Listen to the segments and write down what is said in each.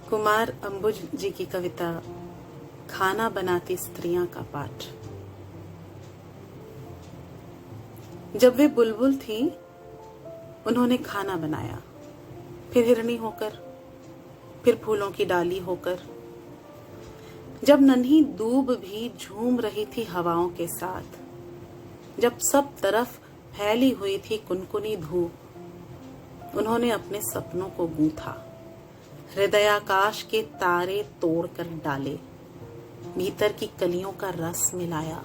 कुमार अंबुज जी की कविता खाना बनाती स्त्रियां का पाठ। जब वे बुलबुल थी उन्होंने खाना बनाया, फिर हिरनी होकर, फिर फूलों की डाली होकर। जब नन्ही दूब भी झूम रही थी हवाओं के साथ, जब सब तरफ फैली हुई थी कुनकुनी धूप, उन्होंने अपने सपनों को गूंथा, हृदयाकाश के तारे तोड़कर डाले, भीतर की कलियों का रस मिलाया।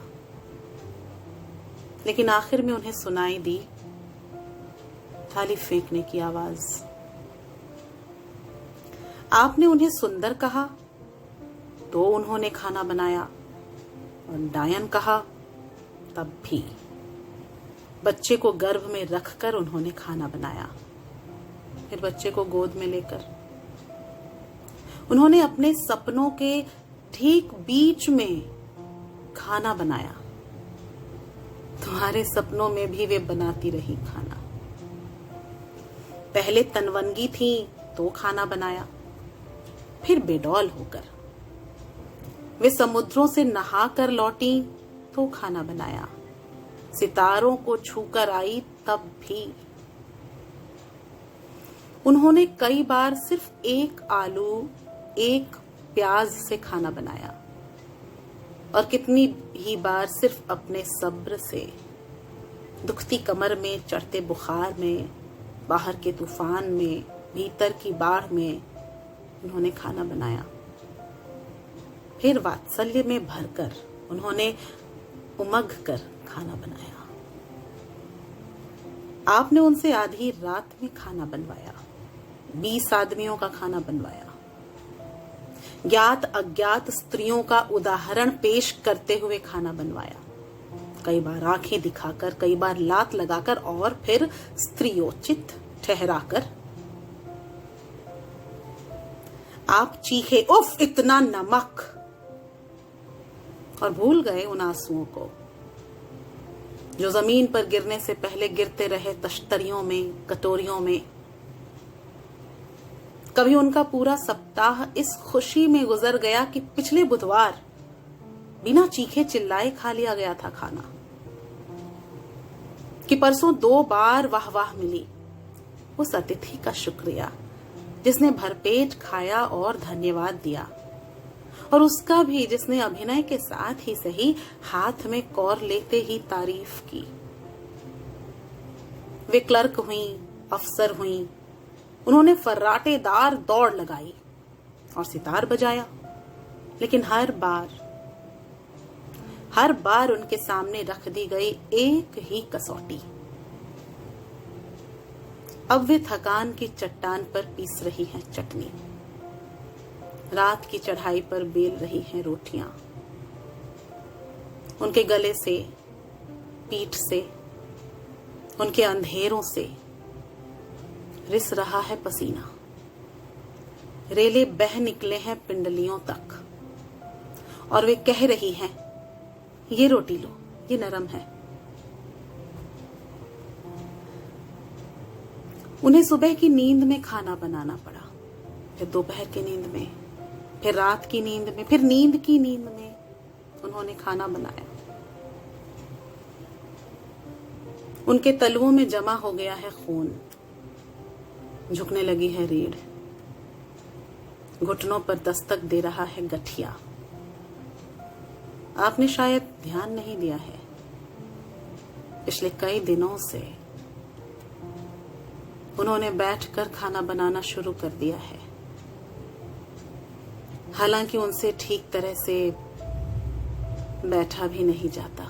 लेकिन आखिर में उन्हें सुनाई दी थाली फेंकने की आवाज। आपने उन्हें सुंदर कहा तो उन्होंने खाना बनाया, और डायन कहा तब भी। बच्चे को गर्भ में रखकर उन्होंने खाना बनाया, फिर बच्चे को गोद में लेकर। उन्होंने अपने सपनों के ठीक बीच में खाना बनाया। तुम्हारे सपनों में भी वे बनाती रही खाना। पहले तनवंगी थी तो खाना बनाया, फिर बेडौल होकर। वे समुद्रों से नहाकर लौटी तो खाना बनाया, सितारों को छूकर आई तब भी। उन्होंने कई बार सिर्फ एक आलू एक प्याज से खाना बनाया, और कितनी ही बार सिर्फ अपने सब्र से, दुखती कमर में, चढ़ते बुखार में, बाहर के तूफान में, भीतर की बाढ़ में उन्होंने खाना बनाया। फिर वात्सल्य में भरकर उन्होंने उमग कर खाना बनाया। आपने उनसे आधी रात में खाना बनवाया, 20 आदमियों का खाना बनवाया। ज्ञात अज्ञात स्त्रियों का उदाहरण पेश करते हुए खाना बनवाया, कई बार आंखें दिखाकर, कई बार लात लगाकर, और फिर स्त्रियोचित ठहराकर। आप चीखे, उफ इतना नमक, और भूल गए उन आंसुओं को जो जमीन पर गिरने से पहले गिरते रहे तश्तरियों में, कटोरियों में। कभी उनका पूरा सप्ताह इस खुशी में गुजर गया कि पिछले बुधवार बिना चीखे चिल्लाए खा लिया गया था खाना, कि परसों 2 बार वाह मिली उस अतिथि का शुक्रिया जिसने भरपेट खाया और धन्यवाद दिया, और उसका भी जिसने अभिनय के साथ ही सही हाथ में कौर लेते ही तारीफ की। वे क्लर्क हुई, अफसर हुई, उन्होंने फर्राटेदार दौड़ लगाई और सितार बजाया, लेकिन हर बार उनके सामने रख दी गई एक ही कसौटी। अब वे थकान की चट्टान पर पीस रही हैं चटनी, रात की चढ़ाई पर बेल रही हैं रोटियां। उनके गले से, पीठ से, उनके अंधेरों से रिस रहा है पसीना। रेले बह निकले हैं पिंडलियों तक, और वे कह रही हैं, ये रोटी लो, ये नरम है। उन्हें सुबह की नींद में खाना बनाना पड़ा, फिर दोपहर की नींद में, फिर रात की नींद में, फिर नींद की नींद में उन्होंने खाना बनाया। उनके तलुओं में जमा हो गया है खून, झुकने लगी है रीढ़, घुटनों पर दस्तक दे रहा है गठिया। आपने शायद ध्यान नहीं दिया है, पिछले कई दिनों से उन्होंने बैठकर खाना बनाना शुरू कर दिया है। हालांकि उनसे ठीक तरह से बैठा भी नहीं जाता।